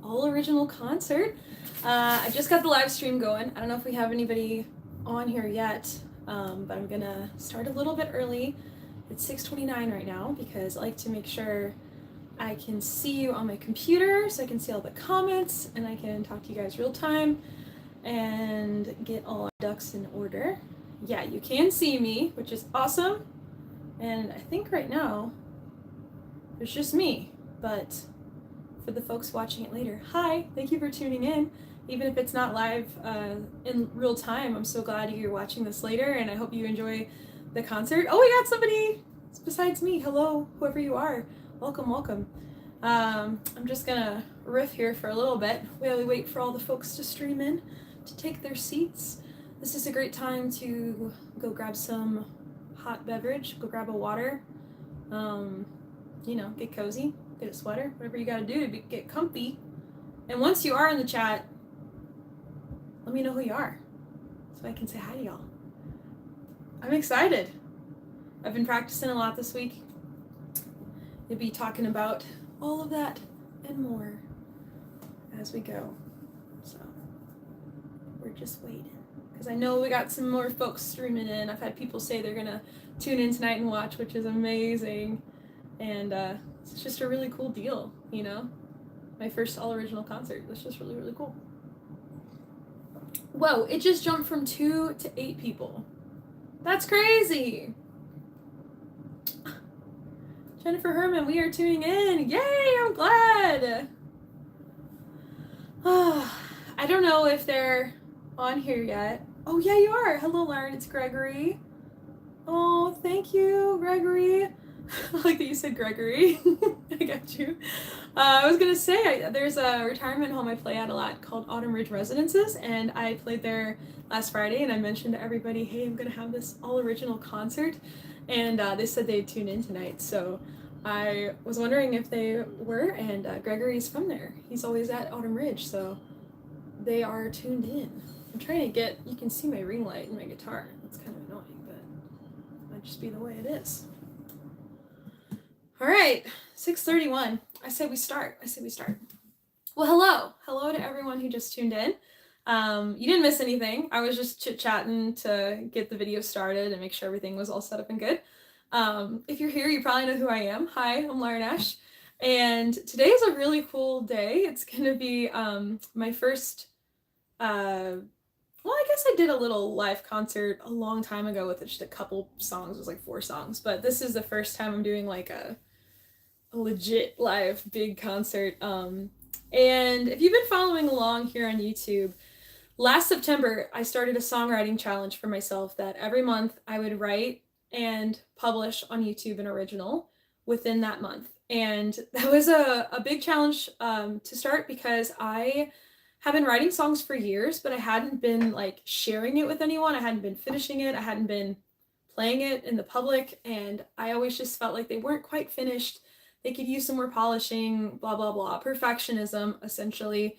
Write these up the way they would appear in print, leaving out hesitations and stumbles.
all original concert. I just got the live stream going. I don't know if we have anybody on here yet, but I'm gonna start a little bit early. It's 6:29 right now because I like to make sure I can see you on my computer so I can see all the comments and I can talk to you guys real time and get all our ducks in order. Yeah, you can see me, which is awesome. And I think right now there's just me, but for the folks watching it later, hi, thank you for tuning in. Even if it's not live in real time, I'm so glad you're watching this later, and I hope you enjoy the concert. Oh, we got somebody besides me. Hello, whoever you are. Welcome, welcome. I'm just gonna riff here for a little bit while we wait for all the folks to stream in, to take their seats. This is a great time to go grab some hot beverage, go grab a water, you know, get cozy, get a sweater, whatever you gotta do to get comfy. And once you are in the chat, let me know who you are so I can say hi to y'all. I'm excited. I've been practicing a lot this week. We'll be talking about all of that and more as we go. So we're just waiting because I know we got some more folks streaming in. I've had people say they're gonna tune in tonight and watch, which is amazing. And it's just a really cool deal, you know? My first all original concert was just really, really cool. Whoa, it just jumped from 2 to 8 people. That's crazy. Jennifer Herman, we are tuning in. Yay, I'm glad. I don't know if they're on here yet. Oh, yeah, you are. Hello, Lauren. It's Gregory. Oh, thank you, Gregory. I like that you said Gregory. I got you. I was going to say, there's a retirement home I play at a lot called Autumn Ridge Residences, and I played there last Friday, and I mentioned to everybody, hey, I'm going to have this all-original concert, and they said they'd tune in tonight, so I was wondering if they were, and Gregory's from there. He's always at Autumn Ridge, so they are tuned in. I'm trying to get, you can see my ring light and my guitar. It's kind of annoying, but it might just be the way it is. All right, 6:31. I say we start. Well, hello to everyone who just tuned in. You didn't miss anything. I was just chit-chatting to get the video started and make sure everything was all set up and good. If you're here, you probably know who I am. Hi, I'm Lauren Ash, and today is a really cool day. It's gonna be my first. Well, I guess I did a little live concert a long time ago with just a couple songs. It was like 4 songs, but this is the first time I'm doing like a legit live big concert. And if you've been following along here on YouTube, last September I started a songwriting challenge for myself that every month I would write and publish on YouTube an original within that month. And that was a big challenge to start because I have been writing songs for years, but I hadn't been like sharing it with anyone. I hadn't been finishing it. I hadn't been playing it in the public, and I always just felt like they weren't quite finished. They could use some more polishing, blah, blah, blah. Perfectionism, essentially.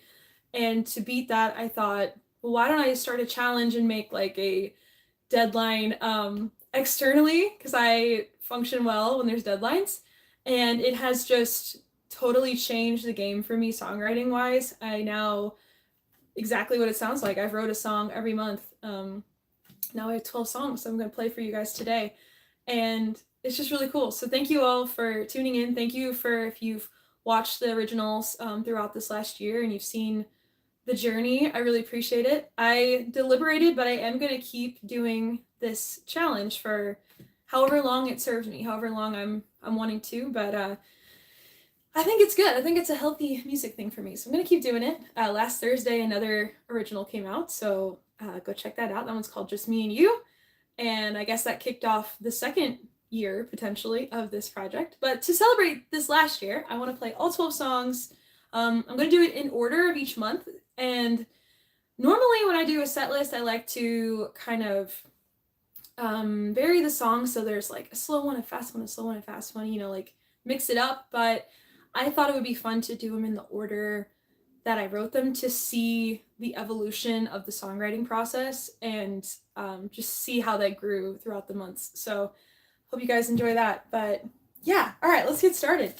And to beat that, I thought, well, why don't I start a challenge and make like a deadline externally, because I function well when there's deadlines. And it has just totally changed the game for me songwriting wise. I now, exactly what it sounds like, I've wrote a song every month. Now I have 12 songs, so I'm going to play for you guys today. And it's just really cool. So thank you all for tuning in. Thank you for if you've watched the originals throughout this last year and you've seen the journey. I really appreciate it. I deliberated, but I am going to keep doing this challenge for however long it serves me, however long I'm wanting to. But I think it's good. I think it's a healthy music thing for me. So I'm going to keep doing it. Last Thursday, another original came out. So go check that out. That one's called Just Me and You. And I guess that kicked off the second year, potentially, of this project. But to celebrate this last year, I want to play all 12 songs. I'm going to do it in order of each month. And normally when I do a set list, I like to kind of vary the songs. So there's like a slow one, a fast one, a slow one, a fast one, you know, like mix it up. But I thought it would be fun to do them in the order that I wrote them to see the evolution of the songwriting process and just see how that grew throughout the months. So hope you guys enjoy that. But yeah, all right, let's get started.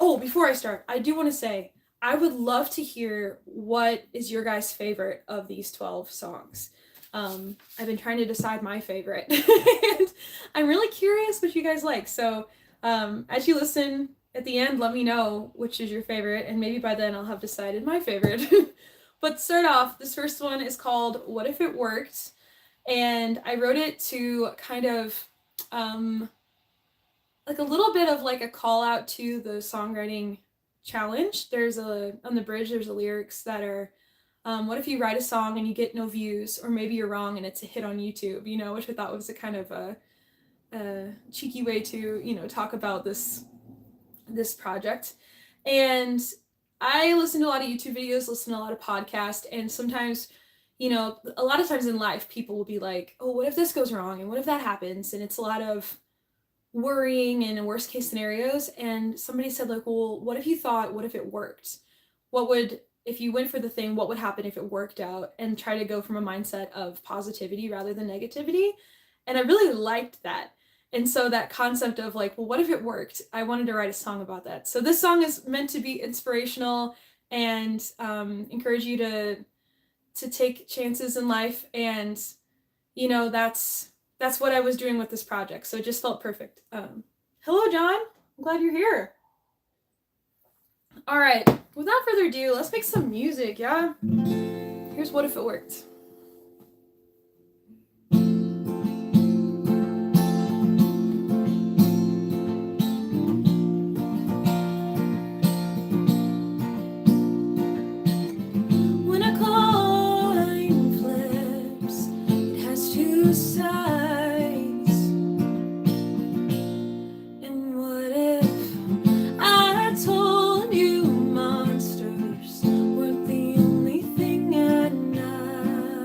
Oh, before I start, I do want to say I would love to hear what is your guys' favorite of these 12 songs. I've been trying to decide my favorite, and I'm really curious what you guys like. So, as you listen at the end, let me know which is your favorite, and maybe by then I'll have decided my favorite. But to start off, this first one is called What If It Worked? And I wrote it to kind of um, like a little bit of like a call out to the songwriting challenge. There's a on the bridge. There's a lyrics that are, what if you write a song and you get no views, or maybe you're wrong and it's a hit on YouTube, you know, which I thought was a kind of a cheeky way to, you know, talk about this project. And I listen to a lot of YouTube videos, listen to a lot of podcasts, and sometimes, you know, a lot of times in life, people will be like, oh, what if this goes wrong? And what if that happens? And it's a lot of worrying and worst case scenarios. And somebody said, like, well, what if you thought, what if it worked? What would, if you went for the thing, what would happen if it worked out? And try to go from a mindset of positivity rather than negativity. And I really liked that. And so that concept of like, well, what if it worked? I wanted to write a song about that. So this song is meant to be inspirational and encourage you to take chances in life. And you know, that's what I was doing with this project. So it just felt perfect. Hello, John. I'm glad you're here. All right. Without further ado, let's make some music. Yeah. Here's What If It Worked. When a coin flips, it has two sides. And what if I told you monsters weren't the only thing at night?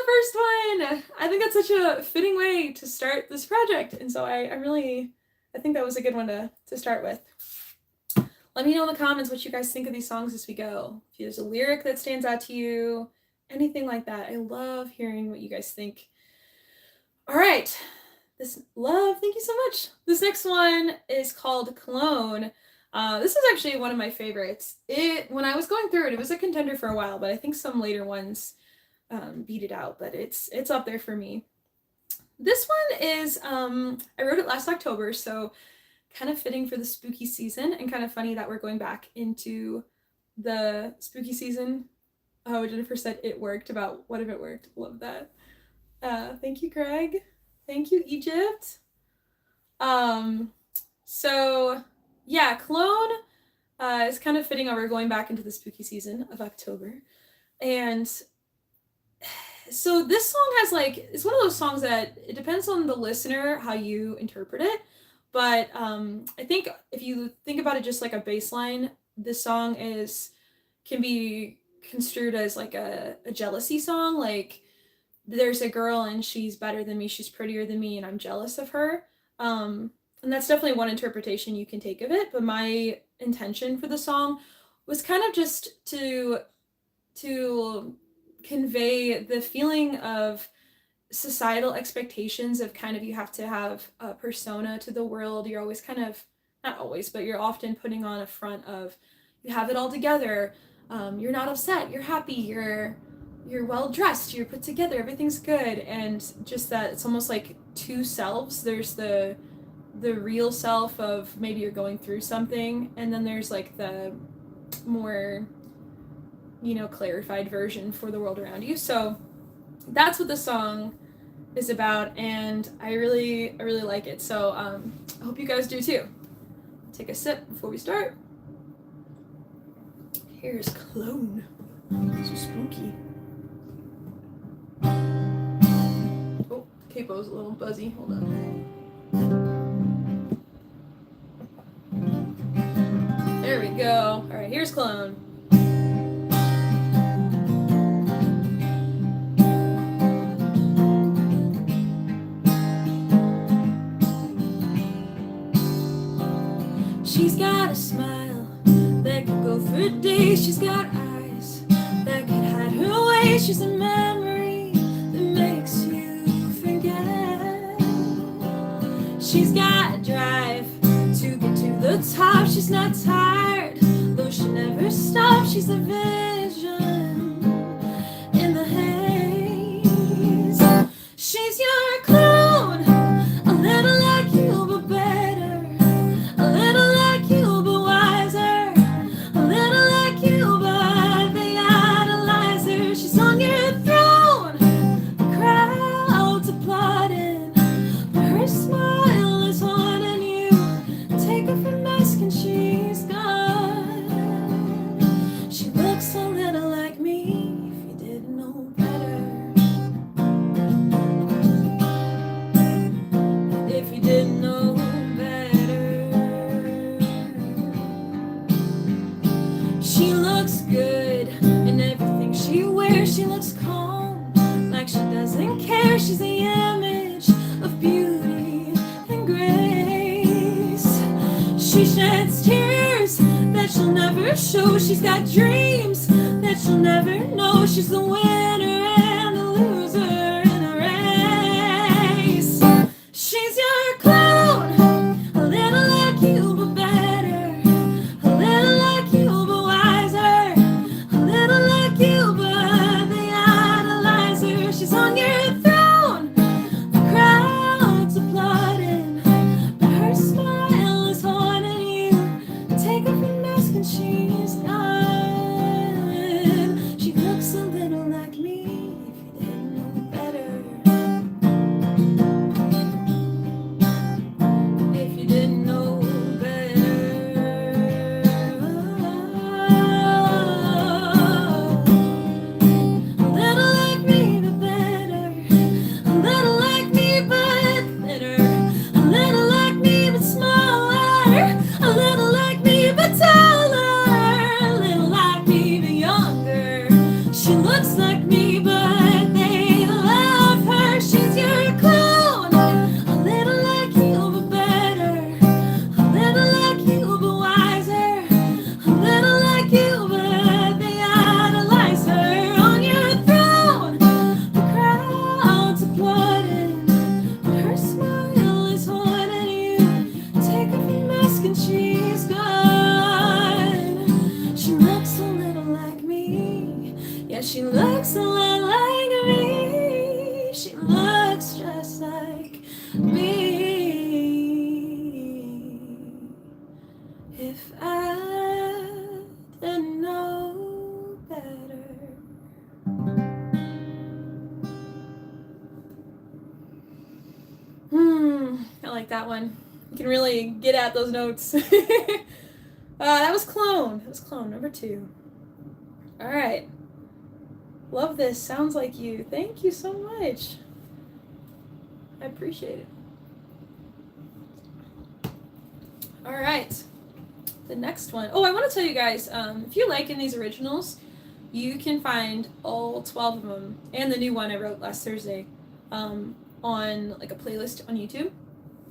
first one. I think that's such a fitting way to start this project. And so I think that was a good one to start with. Let me know in the comments what you guys think of these songs as we go. If there's a lyric that stands out to you, anything like that. I love hearing what you guys think. All right. Thank you so much. This next one is called Clone. This is actually one of my favorites. When I was going through it, it was a contender for a while, but I think some later ones beat it out, but it's up there for me. This one is, I wrote it last October, so kind of fitting for the spooky season, and kind of funny that we're going back into the spooky season. Oh, Jennifer said it worked. About what if it worked? Love that. Thank you, Craig. Thank you, Egypt. So yeah, Clone is kind of fitting over going back into the spooky season of October. And so this song has it's one of those songs that it depends on the listener how you interpret it. But I think if you think about it just like a bass line, this song can be construed as like a jealousy song. Like, there's a girl and she's better than me, she's prettier than me, and I'm jealous of her. And that's definitely one interpretation you can take of it. But my intention for the song was kind of just to convey the feeling of societal expectations of kind of, you have to have a persona to the world. You're always kind of, not always, but you're often putting on a front of, you have it all together. You're not upset, you're happy, you're well dressed, you're put together, everything's good. And just that it's almost like two selves. There's the real self of maybe you're going through something, and then there's like the more, clarified version for the world around you. So that's what the song is about, and I really like it. So I hope you guys do too. Take a sip before we start. Here's Clone. So spooky. Oh, capo's a little buzzy. Hold on. There we go. All right, here's Clone. She's got a smile that could go for days. She's got eyes that could hide her way. She's a memory that makes you forget. She's got a drive to get to the top. She's not tired, though she never stops. She's a vision in the haze. She's your clone, a little like you but better, a little like you but wiser, a little like you but they idolize her. She's on your throne, the crowd's applauding, but her smile is haunting you. Take off her mask and she's gone. She looks a little like me, if you didn't know better. If you didn't know better. She looks good in everything she wears. She looks calm, like she doesn't care. She's the image of beauty and grace. She sheds tears that she'll never show. She's got dreams that she'll never know. She's the winner and the loser in a race. She's your clone, a little like you but better, a little like you but wiser, a little like you but they idolize her. She's on your throne, the crowd's applauding, but her smile is haunting you. Take off your mask and she's gone. She looks a little like me, if you didn't know better. If you didn't know better. A little like me but better, a little like me but thinner, a little like me but smaller, a little like me but taller, a little like me but younger. She looks like me but they like that one. You can really get at those notes. That was Clone. That was Clone, number 2. All right. Love this. Sounds like you. Thank you so much. I appreciate it. All right. The next one. Oh, I want to tell you guys, if you like in these originals, you can find all 12 of them and the new one I wrote last Thursday on like a playlist on YouTube.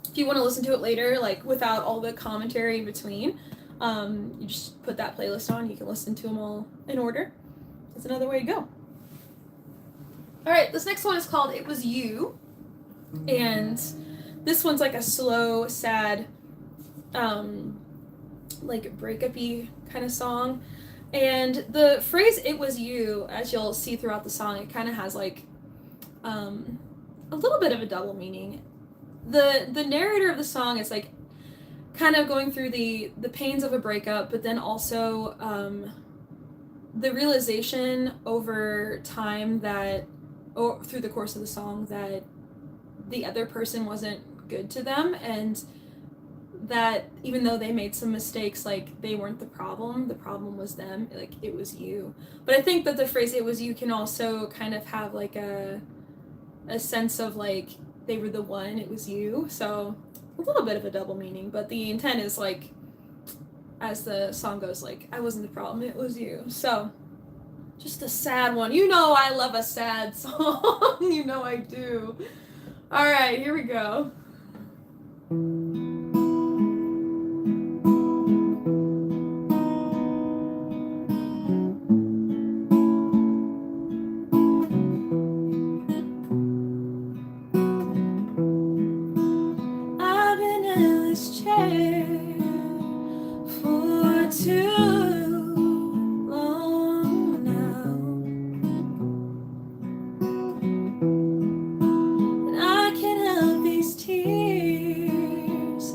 If you want to listen to it later, like without all the commentary in between, you just put that playlist on. You can listen to them all in order. That's another way to go. All right, this next one is called It Was You. And this one's like a slow, sad, like breakup-y kind of song. And the phrase "it was you," as you'll see throughout the song, it kind of has like a little bit of a double meaning. The narrator of the song is like kind of going through the pains of a breakup, but then also the realization over time that, or through the course of the song, that the other person wasn't good to them, and that even though they made some mistakes, like they weren't the problem was them, like it was you. But I think that the phrase "it was you" can also kind of have like a sense of like they were the one, it was you. So a little bit of a double meaning, but the intent is like, as the song goes, like I wasn't the problem, it was you. So just a sad one. You know I love a sad song. You know I do. All right, here we go. I've been in this chair for too long now, and I can't help these tears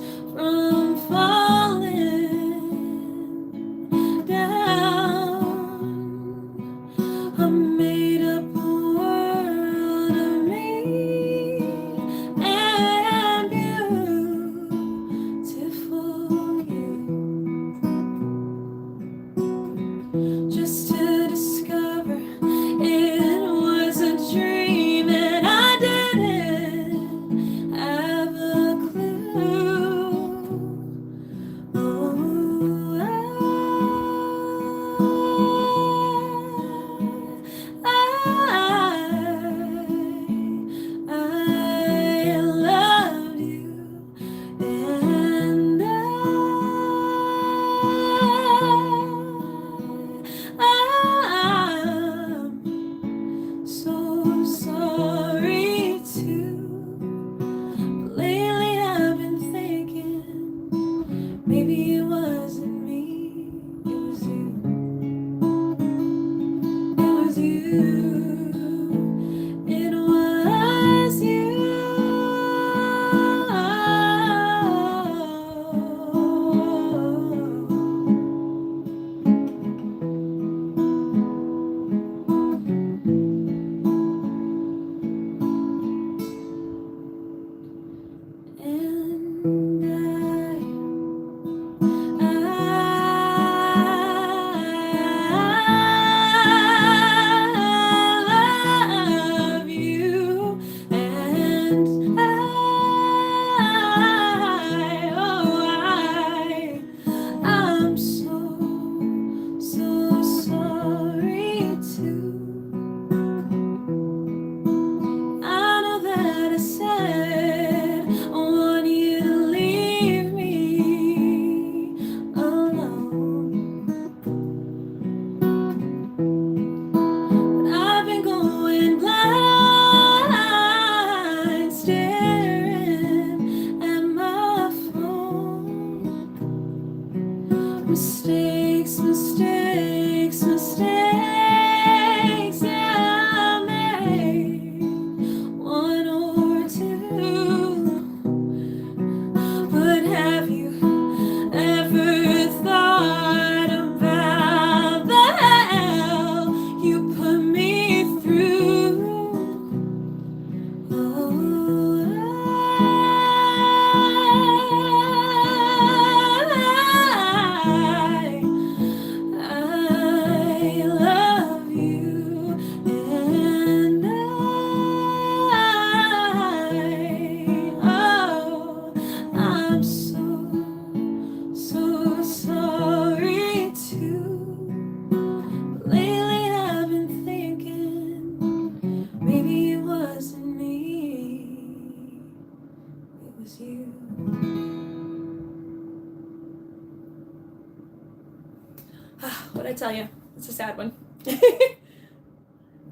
I tell you, it's a sad one.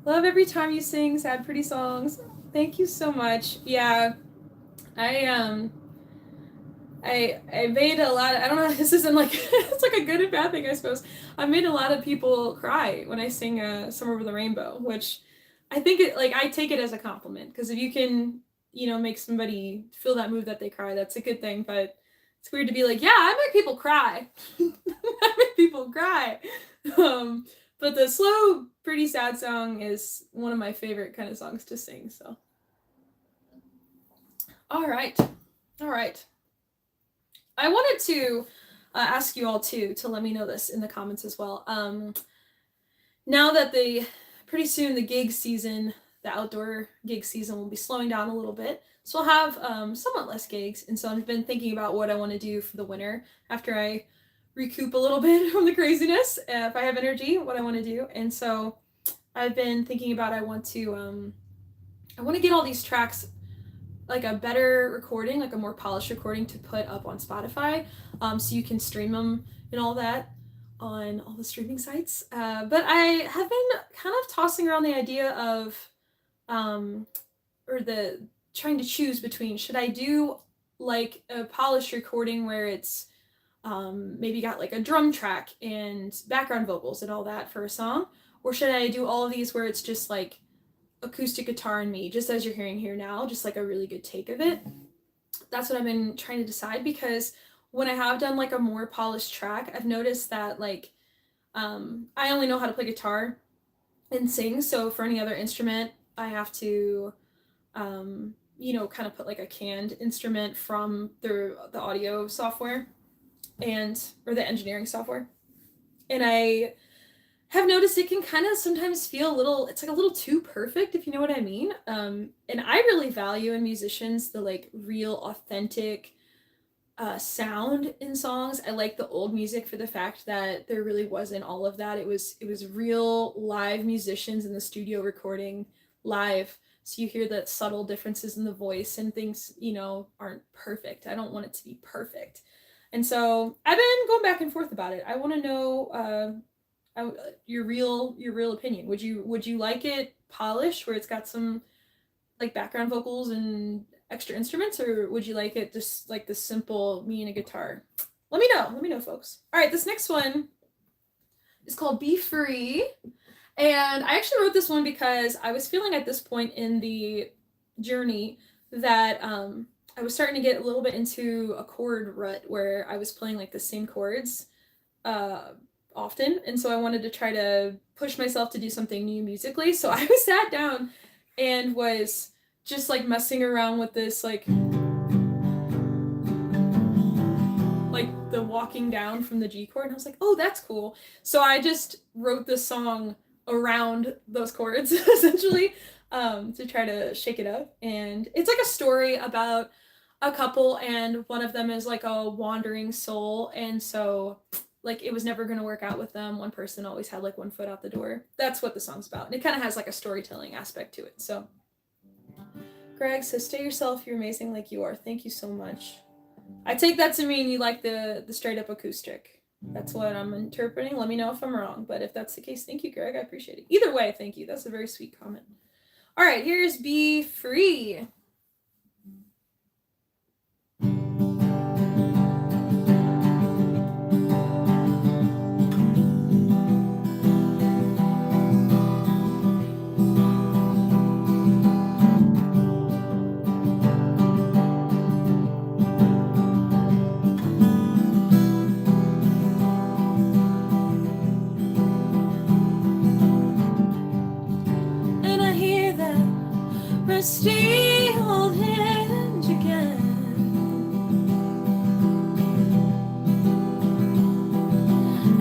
Love every time you sing sad, pretty songs. Thank you so much. Yeah, I made a lot of, I don't know, this isn't like, it's like a good and bad thing, I suppose. I made a lot of people cry when I sing Summer Over the Rainbow, which I think I take it as a compliment, because if you can, make somebody feel that move that they cry, that's a good thing. But it's weird to be like, yeah, I make people cry. I make people cry. But the slow, pretty sad song is one of my favorite kind of songs to sing, so. All right. I wanted to ask you all to let me know this in the comments as well. Now that pretty soon the gig season, the outdoor gig season will be slowing down a little bit, so I'll have somewhat less gigs, and so I've been thinking about what I want to do for the winter after I recoup a little bit from the craziness. If I have energy, what I want to do, and so I've been thinking about I want to get all these tracks, like a better recording, like a more polished recording to put up on Spotify, so you can stream them and all that on all the streaming sites. But I have been kind of tossing around the idea of, trying to choose between, should I do like a polished recording where it's maybe got like a drum track and background vocals and all that for a song, or should I do all of these where it's just like acoustic guitar and me, just as you're hearing here now, just like a really good take of it. That's what I've been trying to decide, because when I have done like a more polished track, I've noticed that like I only know how to play guitar and sing, so for any other instrument I have to kind of put like a canned instrument from the audio software or the engineering software, and I have noticed it can kind of sometimes feel it's like a little too perfect, if you know what I mean. And I really value in musicians the like real authentic sound in songs. I like the old music for the fact that there really wasn't all of that. It was real live musicians in the studio recording live. So you hear the subtle differences in the voice, and things, aren't perfect. I don't want it to be perfect. And so I've been going back and forth about it. I want to know your real opinion. Would you like it polished, where it's got some like background vocals and extra instruments, or would you like it just like the simple me and a guitar? Let me know, folks. All right, this next one is called Be Free, and I actually wrote this one because I was feeling at this point in the journey that I was starting to get a little bit into a chord rut where I was playing like the same chords often, and so I wanted to try to push myself to do something new musically. So I sat down and was just like messing around with this like the walking down from the G chord, and I was like, oh, that's cool. So I just wrote this song around those chords essentially, to try to shake it up. And it's like a story about a couple, and one of them is like a wandering soul, and so like it was never going to work out with them. One person always had like one foot out the door. That's what the song's about, and it kind of has like a storytelling aspect to it. So Greg says, stay yourself, you're amazing like you are. Thank you so much. I take that to mean you like the straight up acoustic. That's what I'm interpreting. Let me know if I'm wrong, but if that's the case, thank you, Greg. I appreciate it. Either way, thank you. That's a very sweet comment. All right, here's Be Free. Rusty old hinge again,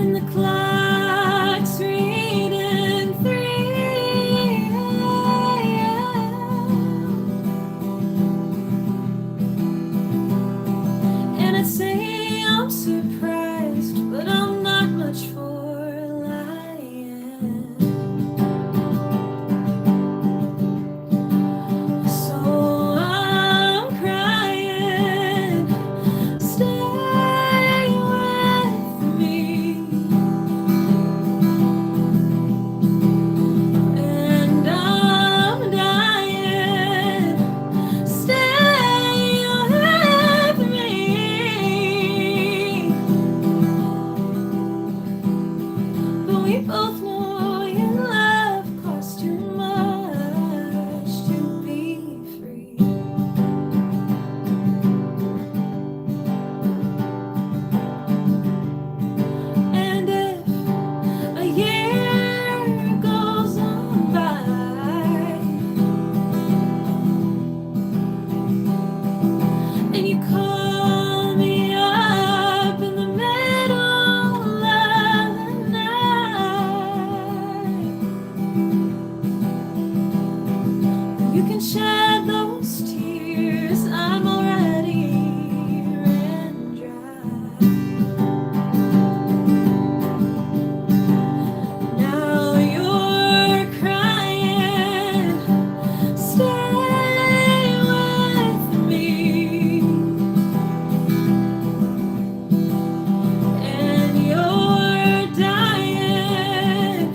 and the clock's reading 3 a.m. And I say I'm surprised, but I'm not much for lying. So You can shed those tears, I'm already ran dry. Now you're crying, stay with me, and you're dying,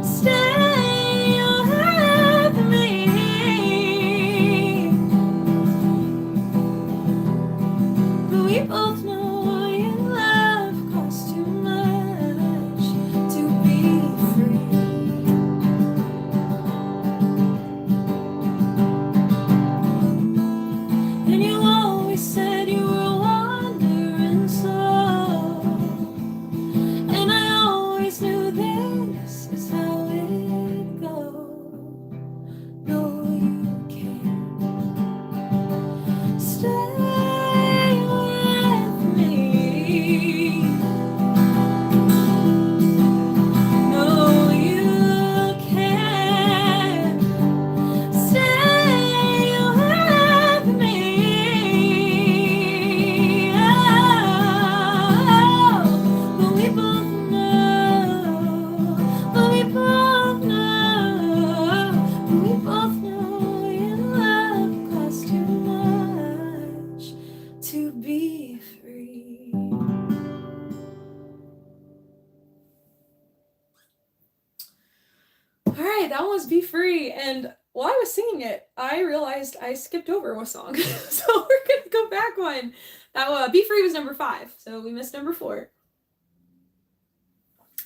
stay with me. But we both know your love costs too much to be free. And you always said you were a wandering soul, and I always knew this is how it goes. No, you can't stay with me. No, you can't stay with me. Oh, but we both know, but we both know, but we both know your love costs too much to be free. All right, that was Be Free. And while I was singing it, I realized I skipped over a song. So we're going to go back one. That Be Free was number 5. So we missed number 4.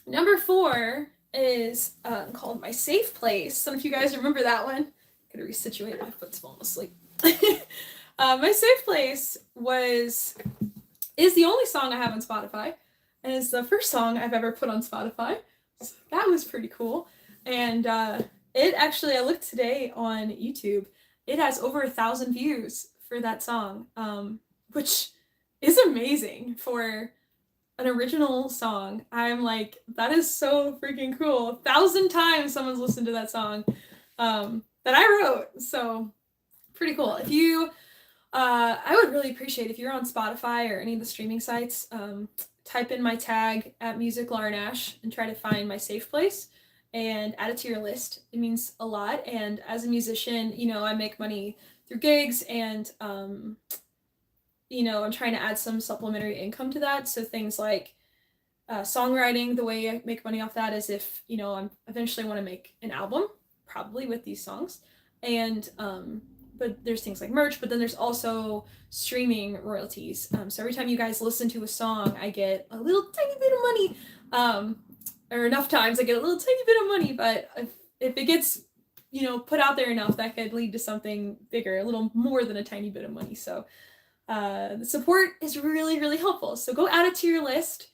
Number 4 is called My Safe Place. Some of you guys remember that one. I'm going to resituate, my foot's falling asleep. My Safe Place is the only song I have on Spotify. And it's the first song I've ever put on Spotify. So that was pretty cool. And it actually, I looked today on YouTube, it has over 1,000 views for that song, which is amazing for an original song. I'm like, that is so freaking cool. 1,000 times someone's listened to that song that I wrote. So pretty cool. If you, I would really appreciate if you're on Spotify or any of the streaming sites, type in my tag at Music Larnash and try to find My Safe Place and add it to your list. It means a lot. And as a musician, you know, I make money through gigs, and you know, I'm trying to add some supplementary income to that. So things like songwriting, the way I make money off that is if, you know, I eventually want to make an album, probably with these songs. And but there's things like merch, but then there's also streaming royalties. So every time you guys listen to a song, I get a little tiny bit of money. Or enough times I get a little tiny bit of money, but if it gets, you know, put out there enough, that could lead to something bigger, a little more than a tiny bit of money. So the support is really, really helpful. So go add it to your list,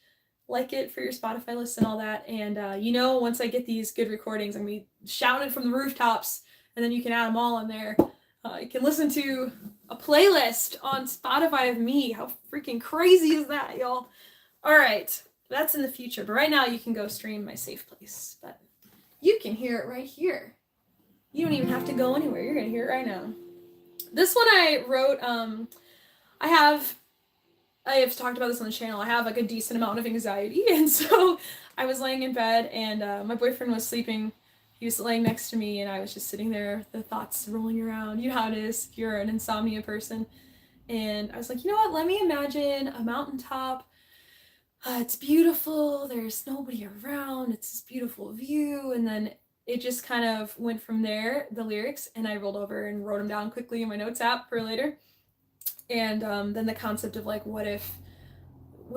like it for your Spotify list and all that. And you know, once I get these good recordings, I'm gonna be shouting it from the rooftops, and then you can add them all in there. You can listen to a playlist on Spotify of me. How freaking crazy is that, y'all? All right. That's in the future, but right now you can go stream My Safe Place, but you can hear it right here. You don't even have to go anywhere. You're gonna hear it right now. This one I wrote, I have talked about this on the channel. I have like a decent amount of anxiety, and so I was laying in bed, and my boyfriend was sleeping. He was laying next to me, and I was just sitting there, the thoughts rolling around. You know how it is if you're an insomnia person. And I was like, you know what, let me imagine a mountaintop. It's beautiful, there's nobody around, it's this beautiful view. And then it just kind of went from there, the lyrics, and I rolled over and wrote them down quickly in my notes app for later. And then the concept of like, what if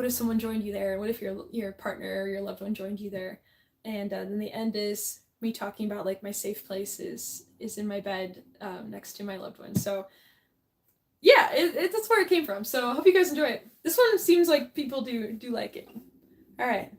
someone joined you there? What if your partner or your loved one joined you there? And then the end is me talking about like my safe place is in my bed next to my loved one. So yeah, that's where it came from. So I hope you guys enjoy it. This one seems like people do like it. All right.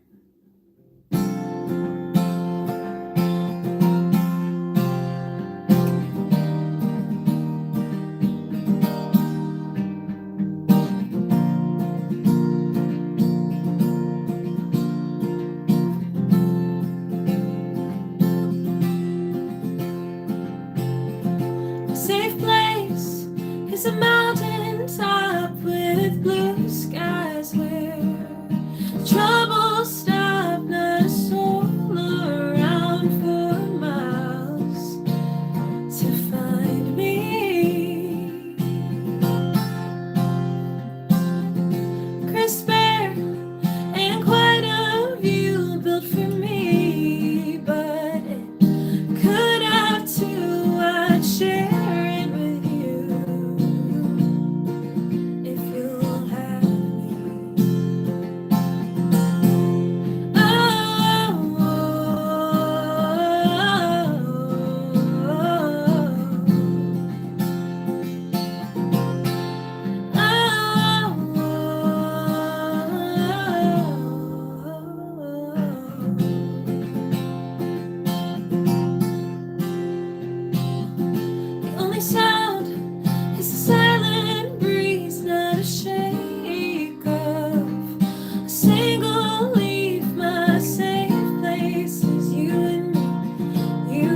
There's a mountain top with blue skies where trouble stop, not a soul around for miles to find me. Crisp air and quite a view built for me, but it could have too. I'd share it with you if you'll have me. Oh, oh, the only sound is the silent breeze, not a shake of a single leaf. My safe place is you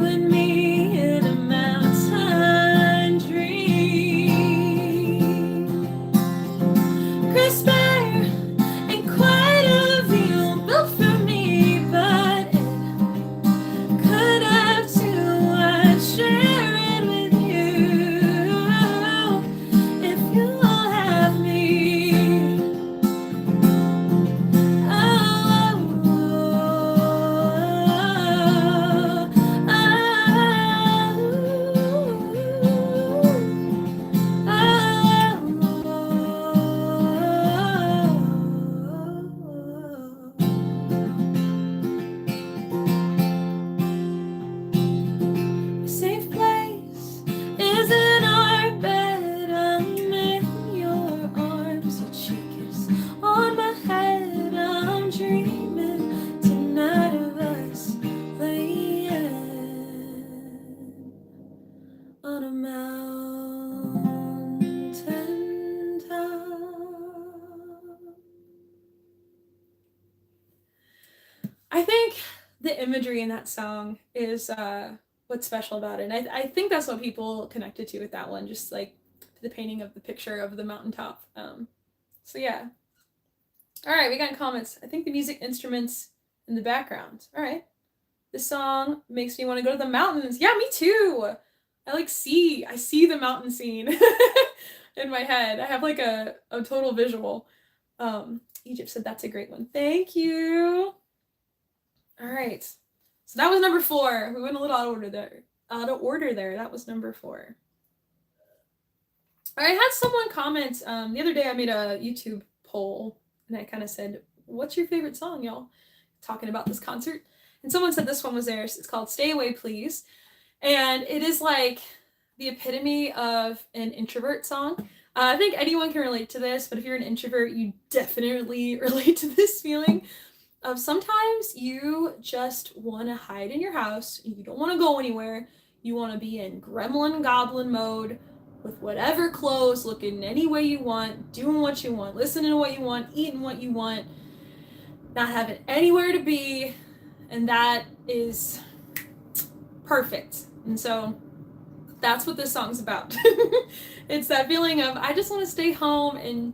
and me in a mountain dream. Crisp air and quite a view built for me, but it could have too. I'd share it with you if you'll have me. Oh, oh, safe place is in our bed. I'm in your arms, your cheek is on my head. I'm dreaming tonight of us laying on a mountain top. I think the imagery in that song is what's special about it. And I think that's what people connected to with that one, just like the painting of the picture of the mountaintop. So yeah. All right, we got comments. I think the music instruments in the background. All right. This song makes me want to go to the mountains. Yeah, me too. I see the mountain scene in my head. I have like a total visual. Egypt said that's a great one. Thank you. All right. So that was number 4. We went a little out of order there. That was number 4. I had someone comment the other day. I made a YouTube poll and I kind of said, what's your favorite song, y'all? Talking about this concert. And someone said this one was theirs. It's called Stay Away Please. And it is like the epitome of an introvert song. I think anyone can relate to this, but if you're an introvert, you definitely relate to this feeling of sometimes you just want to hide in your house. You don't want to go anywhere. You want to be in gremlin goblin mode with whatever clothes, looking any way you want, doing what you want, listening to what you want, eating what you want, not having anywhere to be. And that is perfect. And so that's what this song's about. It's that feeling of, I just want to stay home and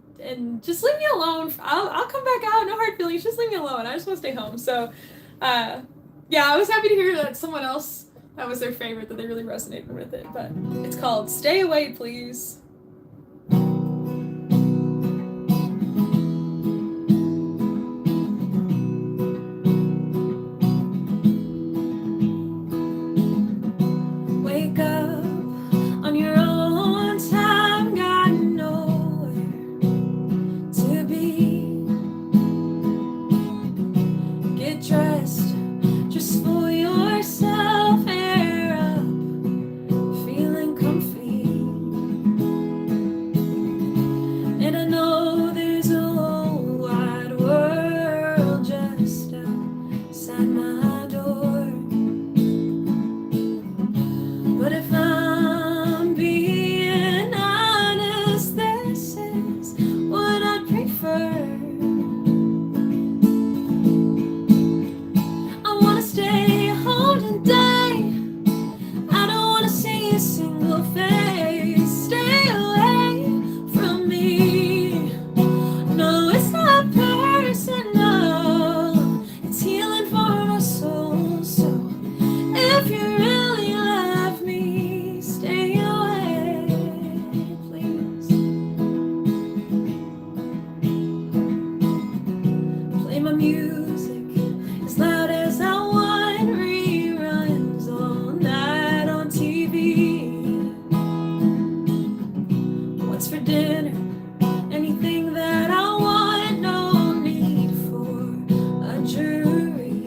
just leave me alone. I'll come back out, no hard feelings, just leave me alone. I just want to stay home. So yeah, I was happy to hear that someone else, that was their favorite, that they really resonated with it. But it's called Stay Away Please. Wake up on your own time, got nowhere to be. Get dressed just for yourself, hair up, feeling comfy. for dinner, anything that I want, no need for a jury.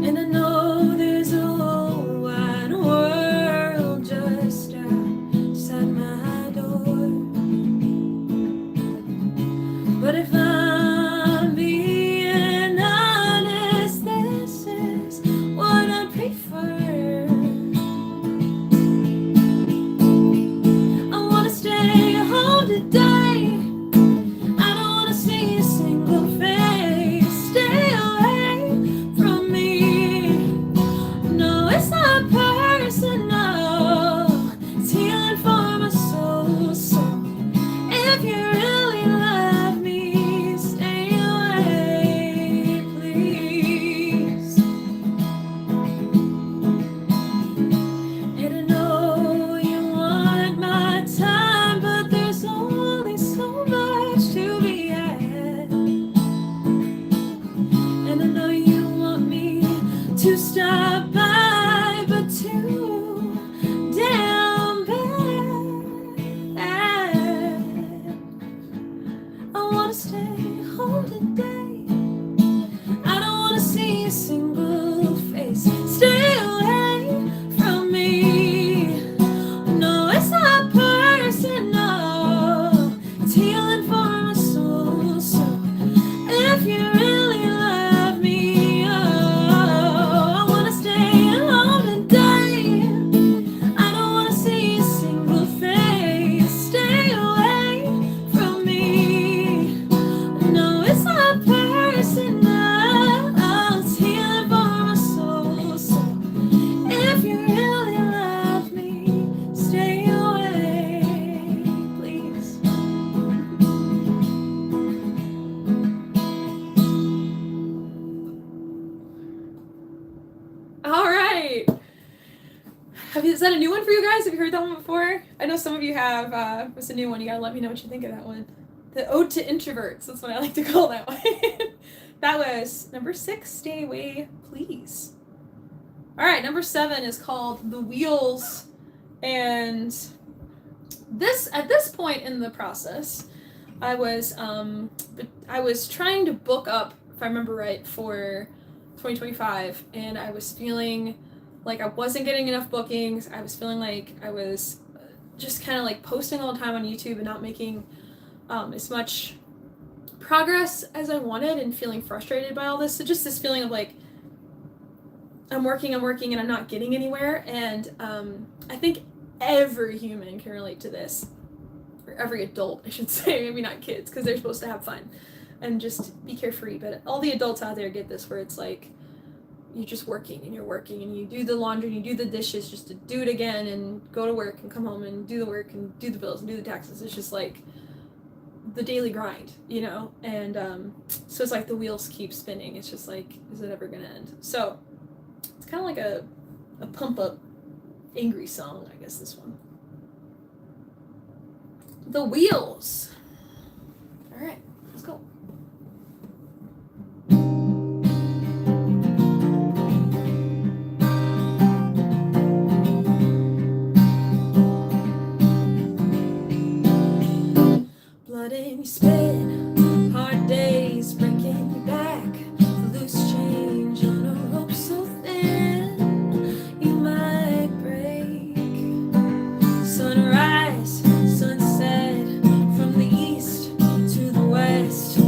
And I know there's a whole wide world just outside my door. But if I'm being honest, this is what I prefer. I wanna stay home today. I don't wanna see a single face. Stay away from me. No, it's not personal. It's healing for my soul. So if you really love me, stay away, please. And I know you want my time, but there's only so much to be had. And I know you want me to stop by, but too damn bad. I wanna stay home today. I don't wanna see a single face. Stay away from me. No, it's not personal. It's healing for my soul. So if you really love me, oh, I wanna stay home today. I don't wanna see a single face. Stay away from me. No, it's not personal. It's healing for my soul. So if you really love me, stay away, please. All right. Is that a new one for you guys? Have you heard that one before? I know some of you have. It's a new one. You gotta let me know what you think of that one. The Ode to Introverts. That's what I like to call that one. That was number 6, Stay Away, Please. All right, number 7 is called The Wheels. And at this point in the process, I was trying to book up, if I remember right, for 2025, and I was feeling like I wasn't getting enough bookings. I was feeling like I was just kind of like posting all the time on YouTube and not making as much progress as I wanted, and feeling frustrated by all this. So just this feeling of like I'm working and I'm not getting anywhere. And I think every human can relate to this, or every adult, I should say, maybe not kids, because they're supposed to have fun and just be carefree. But all the adults out there get this, where it's like you're just working and you do the laundry and you do the dishes just to do it again and go to work and come home and do the work and do the bills and do the taxes. It's just like the daily grind, you know? And so it's like the wheels keep spinning. It's just like, is it ever gonna end? So it's kind of like a pump up angry song, I guess, this one. The Wheels. All right, let's go. Blood in your spit, hard days breaking your back, loose change on a rope so thin you might break. Sunrise, sunset, from the east to the west,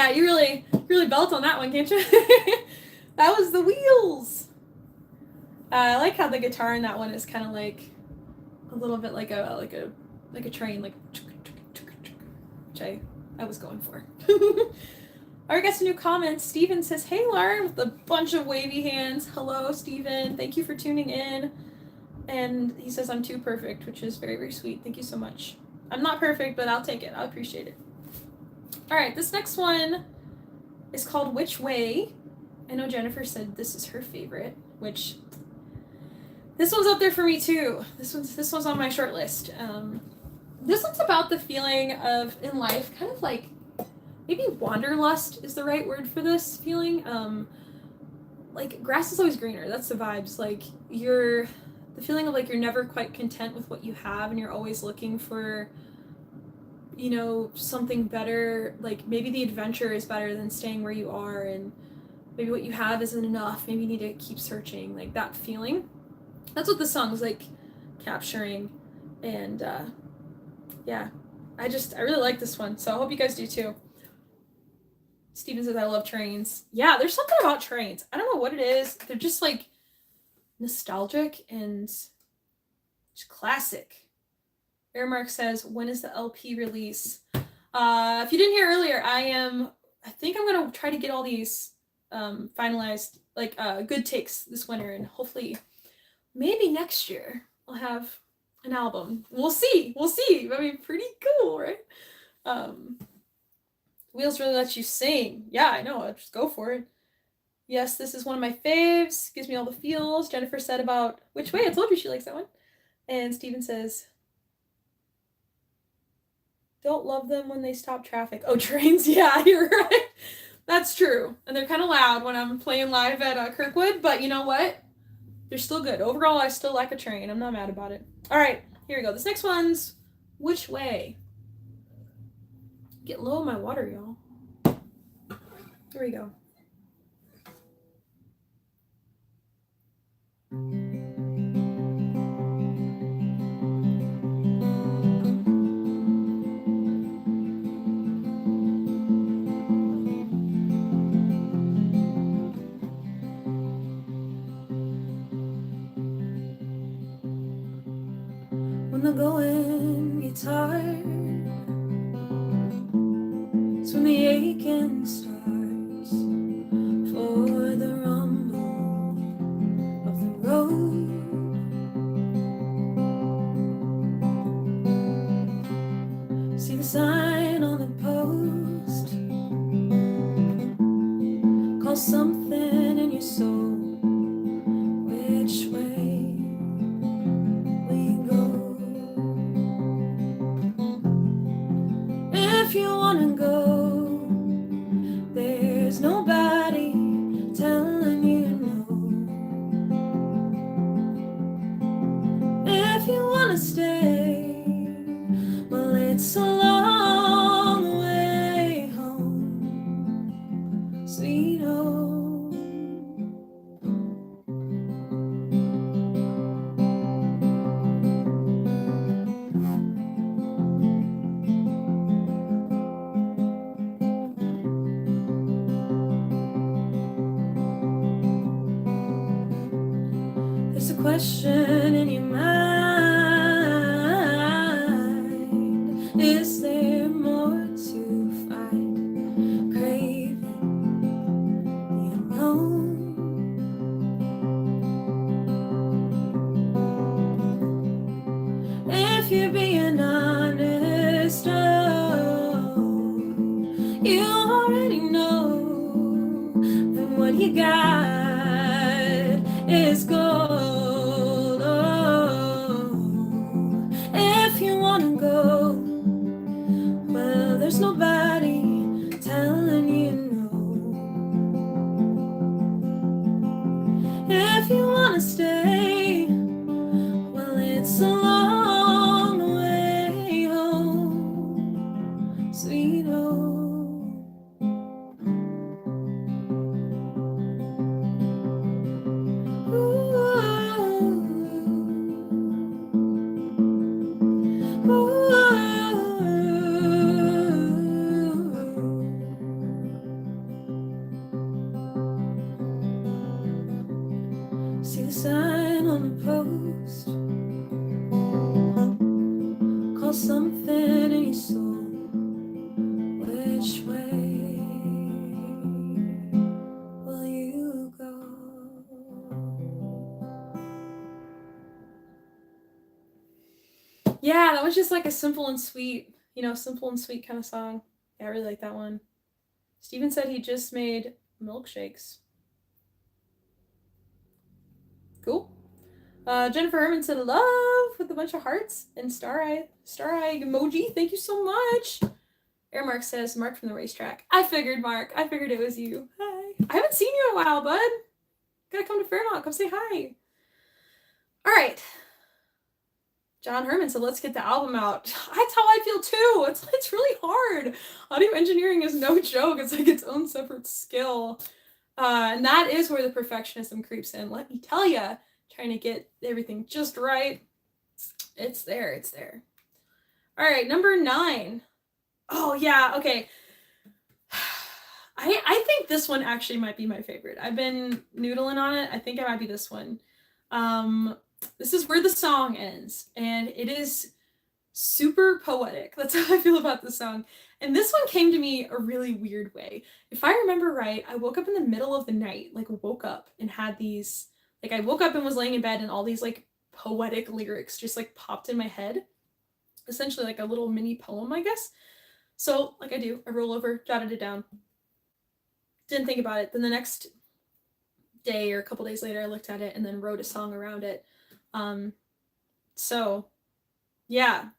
Yeah, you really belt on that one, can't you? That was the wheels. I like how the guitar in that one is kind of like a little bit like a train, like which I was going for. Alright, got some new comments. Steven says, "Hey Lauren," with a bunch of wavy hands. Hello, Steven. Thank you for tuning in. And he says, "I'm too perfect," which is very, very sweet. Thank you so much. I'm not perfect, but I'll take it. I'll appreciate it. Alright, this next one is called "Which Way." I know Jennifer said this is her favorite, which this one's up there for me too. This one's on my short list. This one's about the feeling of in life, kind of like maybe wanderlust is the right word for this feeling. Like grass is always greener. That's the vibes. Like the feeling of like you're never quite content with what you have, and you're always looking for, you know, something better. Like maybe the adventure is better than staying where you are, and maybe what you have isn't enough. Maybe you need to keep searching. Like that feeling. That's what the song's like capturing, and yeah, I really like this one. So I hope you guys do too. Steven says, "I love trains." Yeah, there's something about trains. I don't know what it is. They're just like nostalgic and just classic. Airmark says, "When is the LP release?" If you didn't hear earlier, I think I'm gonna try to get all these finalized, like good takes this winter, and hopefully maybe next year I'll have an album. We'll see. I mean, pretty cool, right? Wheels really lets you sing. Yeah, I know. Just go for it. Yes, this is one of my faves. Gives me all the feels. Jennifer said about "Which Way." I told you she likes that one. And Steven says, "Don't love them when they stop traffic." Oh, trains. Yeah, you're right. That's true. And they're kind of loud when I'm playing live at Kirkwood. But you know what? They're still good. Overall, I still like a train. I'm not mad about it. All right, here we go. This next one's "Which Way." Get low on my water, y'all. Here we go. When the going gets hard, it's when the aching starts for the rumble of the road. See the sign on the post, call something in your soul. Which way will you go? If you wanna go, there's nobody telling you no. If you wanna stay, well, it's a long way home, sweet home. There's a question in your mind. Is there more to find? Craving the unknown. If you're being honest, oh, you already know that what you got is gold. Oh, the sign on the post, call something in your soul. Which way will you go? Yeah, that was just like a simple and sweet, simple and sweet kind of song. Yeah, I really like that one. Steven said he just made milkshakes. Cool. Jennifer Herman said love with a bunch of hearts and star eye emoji. Thank you so much. Air Mark says Mark from the racetrack. I figured, Mark. I figured it was you. Hi. I haven't seen you in a while, bud. Gotta come to Fairmont. Come say hi. All right. John Herman said, let's get the album out. That's how I feel too. It's really hard. Audio engineering is no joke. It's like its own separate skill. And that is where the perfectionism creeps in. Let me tell you, trying to get everything just right. It's there. All right, number 9. Oh, yeah, okay. I think this one actually might be my favorite. I've been noodling on it. I think it might be this one. This is Where the Song Ends, and it is super poetic. That's how I feel about the song. And this one came to me a really weird way. If I remember right, I woke up in the middle of the night, woke up and had these, I woke up and was laying in bed and all these, poetic lyrics just, popped in my head. Essentially, a little mini poem, I guess. So, I do, I roll over, jotted it down. Didn't think about it. Then the next day or a couple days later, I looked at it and then wrote a song around it. So, yeah,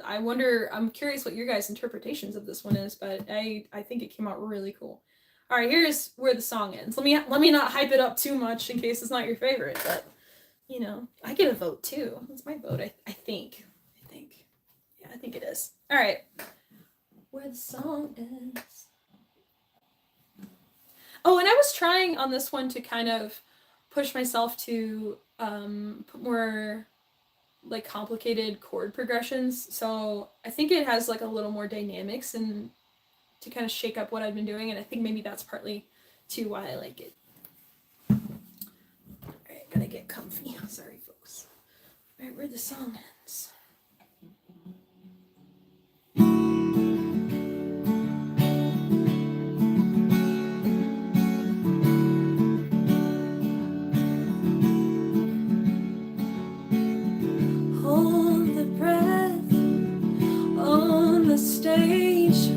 I'm curious what your guys' interpretations of this one is, but I think it came out really cool. All right, here's Where the Song Ends. Let me not hype it up too much in case it's not your favorite, but, I get a vote too. That's my vote, I think. Yeah, I think it is. All right. Where the Song Ends. Oh, and I was trying on this one to kind of push myself to put more complicated chord progressions. So I think it has a little more dynamics and to kind of shake up what I've been doing. And I think maybe that's partly too why I like it. All right, gotta get comfy. Sorry, folks. All right, Where the Song Ends. Hold the breath on the stage.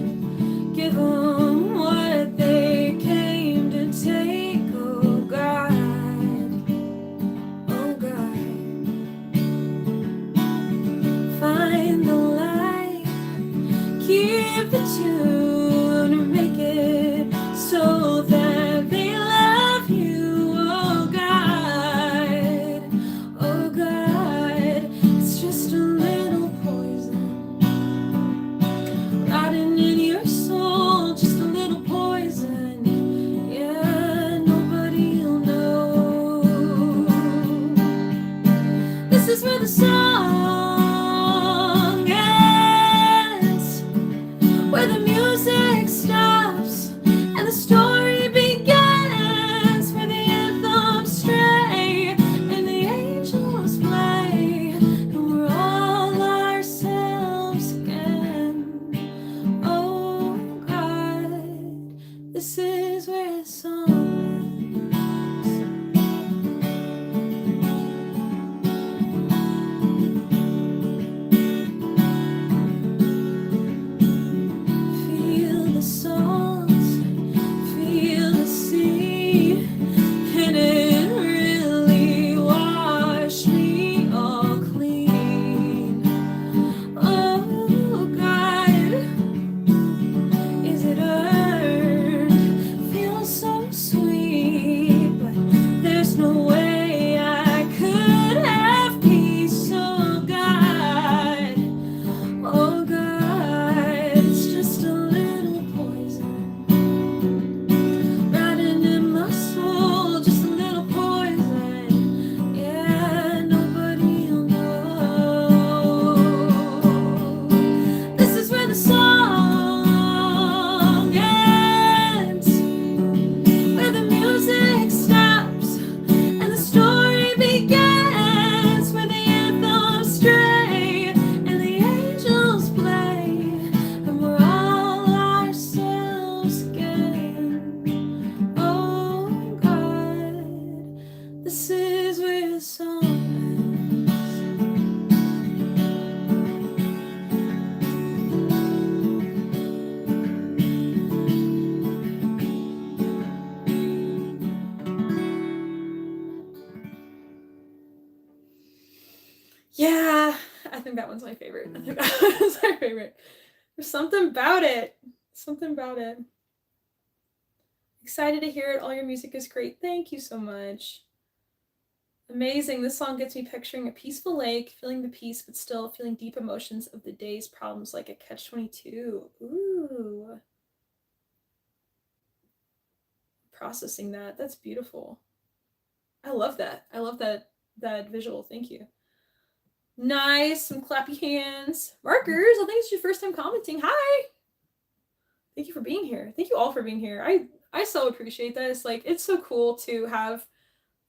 Give them what they came to take. Oh God, oh God. Find the light, keep the tune, make it so that they love you. Oh God, oh God. It's just a little poison rotting in your soul, just a little poison. Yeah, nobody'll know. This is where the song ends, where the music Yeah, I think that one's my favorite. I think that one's my favorite. There's something about it. Something about it. Excited to hear it. All your music is great. Thank you so much. Amazing. This song gets me picturing a peaceful lake, feeling the peace, but still feeling deep emotions of the day's problems like a catch-22. Ooh. Processing that. That's beautiful. I love that. I love that visual. Thank you. Nice. Some clappy hands. Markers, I think it's your first time commenting. Hi. Thank you for being here. Thank you all for being here. I so appreciate this. Like, it's so cool to have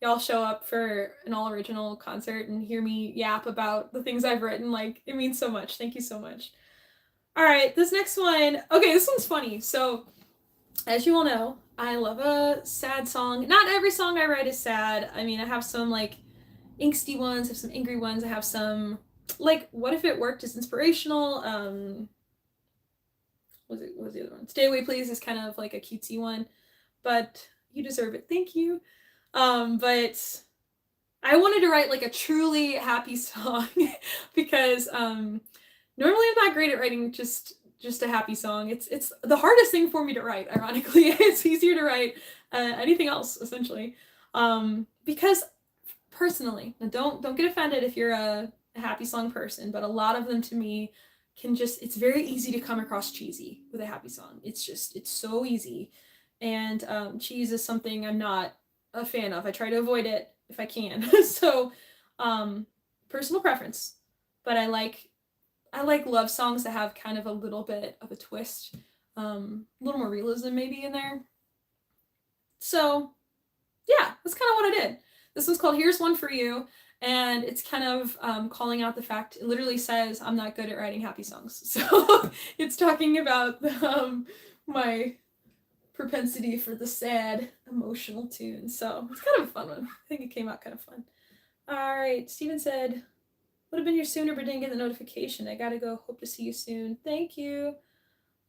y'all show up for an all original concert and hear me yap about the things I've written. Like, it means so much. Thank you so much. All right, this next one. Okay, this one's funny. So, as you all know, I love a sad song. Not every song I write is sad. I mean, I have some like angsty ones, I have some angry ones, I have some like What If It Worked is inspirational. What was the other one? Stay Away Please is kind of like a cutesy one, but you deserve it. Thank you. But I wanted to write like a truly happy song because normally I'm not great at writing just a happy song. It's the hardest thing for me to write. Ironically, it's easier to write anything else essentially, because personally, now don't get offended if you're a happy song person, but a lot of them to me can just, it's very easy to come across cheesy with a happy song. It's so easy, and cheese is something I'm not a fan of. I try to avoid it if I can. So personal preference, but I like love songs that have kind of a little bit of a twist, a little more realism maybe in there. So yeah, that's kind of what I did. This one's called Here's One For You, and it's kind of calling out the fact, it literally says I'm not good at writing happy songs. So it's talking about my propensity for the sad, emotional tunes. So it's kind of a fun one. I think it came out kind of fun. All right, Steven said, would have been here sooner but didn't get the notification. I gotta go. Hope to see you soon. Thank you.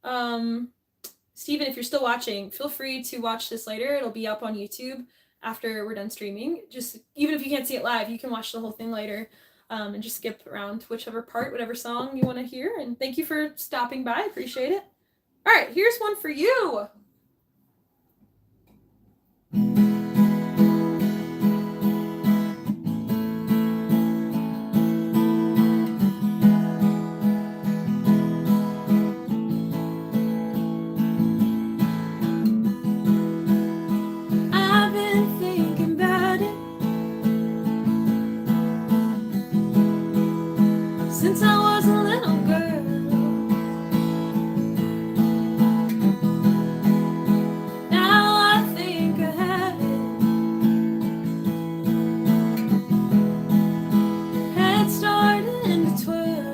Steven, if you're still watching, feel free to watch this later. It'll be up on YouTube after we're done streaming. Just even if you can't see it live, you can watch the whole thing later, and just skip around to whichever part, whatever song you want to hear. And thank you for stopping by. I appreciate it. All right, here's one for you. Since I was a little girl, now I think I have it. Head starting to twirl.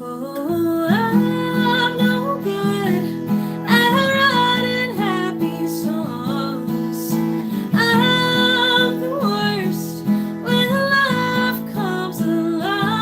Oh, I'm no good at writing happy songs. I'm the worst when love comes along.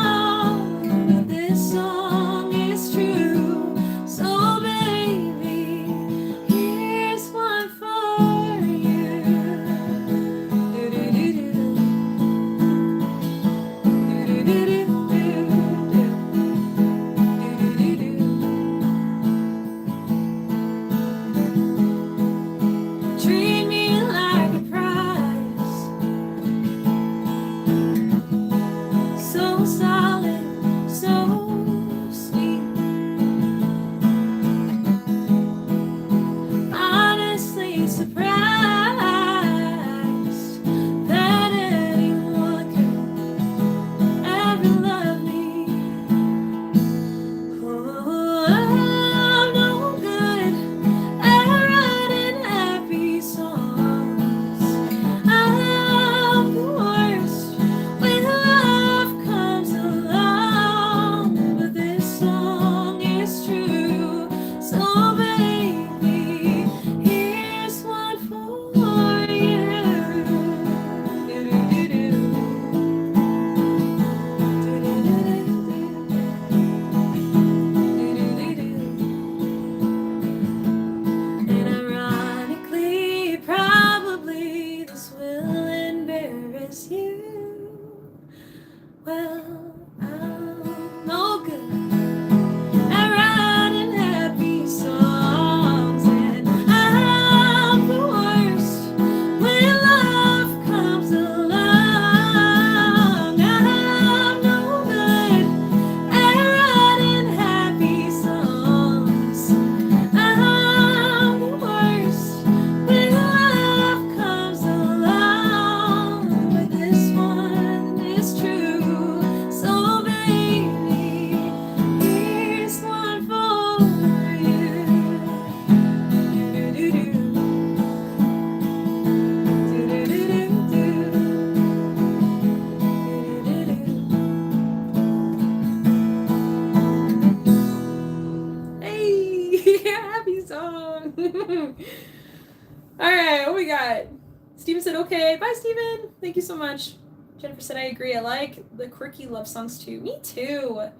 Steven said, okay. Bye, Steven. Thank you so much. Jennifer said, I agree. I like the quirky love songs too. Me too.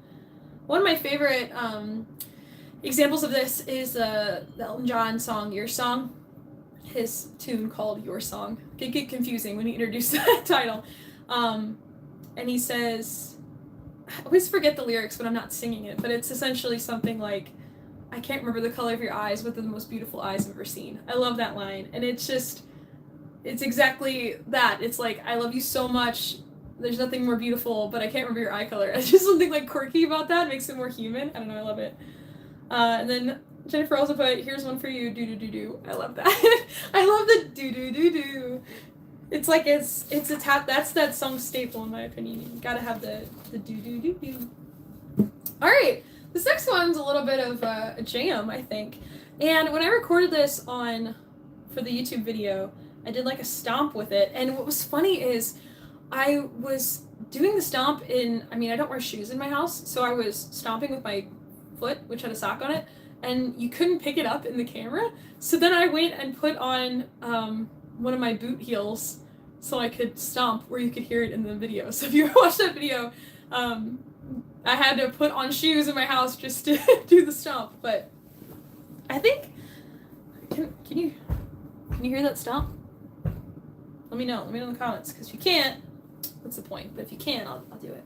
One of my favorite examples of this is the Elton John song, Your Song. His tune called Your Song. It can get confusing when you introduce that title. And he says, I always forget the lyrics when I'm not singing it, but it's essentially something like, I can't remember the color of your eyes, but they're the most beautiful eyes I've ever seen. I love that line. And it's exactly that. It's like, I love you so much. There's nothing more beautiful, but I can't remember your eye color. It's just something like quirky about that. It makes it more human. I don't know. I love it. And then Jennifer also put, here's one for you, do-do-do-do. I love that. I love the do-do-do-do. It's like, it's a tap. That's that song staple, in my opinion. You gotta have the do-do-do-do. All right. This next one's a little bit of a jam, I think. And when I recorded this for the YouTube video, I did like a stomp with it. And what was funny is I was doing the stomp I don't wear shoes in my house, so I was stomping with my foot, which had a sock on it, and you couldn't pick it up in the camera. So then I went and put on one of my boot heels so I could stomp where you could hear it in the video. So if you ever watch that video, I had to put on shoes in my house just to do the stomp. But I think, can you hear that stomp? Let me know in the comments, because if you can't, what's the point? But if you can, I'll do it.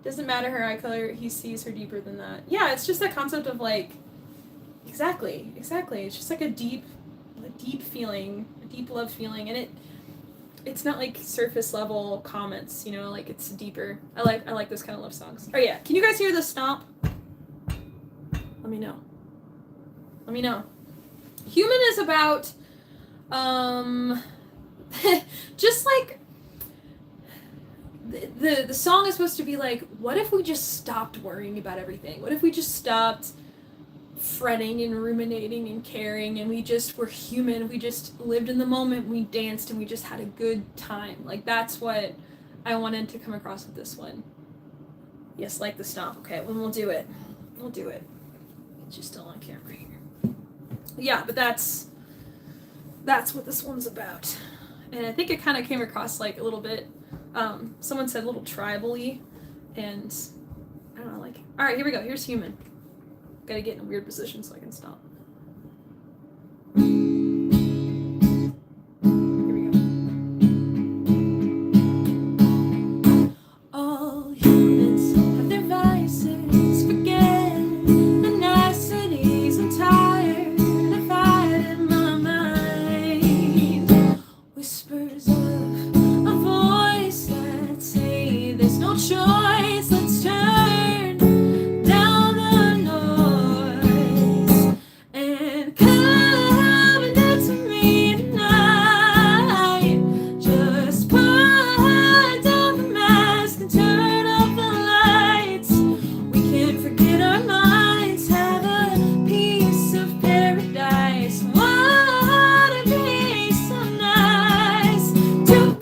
Doesn't matter her eye color, he sees her deeper than that. Yeah, it's just that concept of like, exactly. It's just like a deep feeling, a deep love feeling, and it's not like surface level comments, like it's deeper. I like those kind of love songs. Oh yeah, can you guys hear the stomp? Let me know. Human is about, just like, the song is supposed to be like, what if we just stopped worrying about everything? What if we just stopped fretting and ruminating and caring, and we just were human? We just lived in the moment, we danced, and we just had a good time. Like, that's what I wanted to come across with this one. Yes, like the stomp. Okay, well, we'll do it. It's just still on camera here. Yeah, but that's what this one's about. And I think it kind of came across like a little bit, someone said a little tribal-y, and I don't know, like, all right, here we go. Here's Human. Gotta get in a weird position so I can stop. Here we go. All humans have their vices, forget the niceties. I'm tired of hiding my mind. Whispers of a voice that say there's no choice. Let's turn down the noise and come into me tonight. Just put down the mask and turn off the lights. We can forget our minds, have a piece of paradise. Wanna be so nice to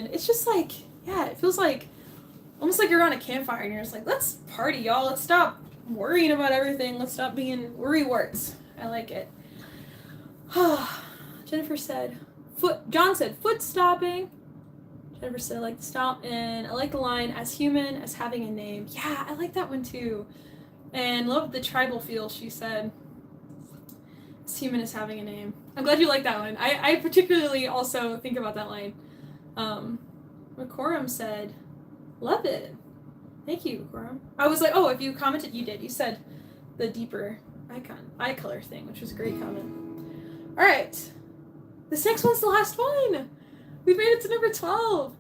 and it's just like, yeah, it feels like almost like you're around a campfire and you're just like, let's party, y'all. Let's stop worrying about everything. Let's stop being worrywarts. I like it. Jennifer said, John said, foot stopping. Jennifer said, I like the stomp, and I like the line, as human as having a name. Yeah, I like that one too. And love the tribal feel, she said. As human as having a name. I'm glad you like that one. I particularly also think about that line. McCorum said, love it. Thank you, McCorum. I was like, oh, if you commented, you did. You said the deeper eye color thing, which was a great comment. All right. This next one's the last one. We've made it to number 12.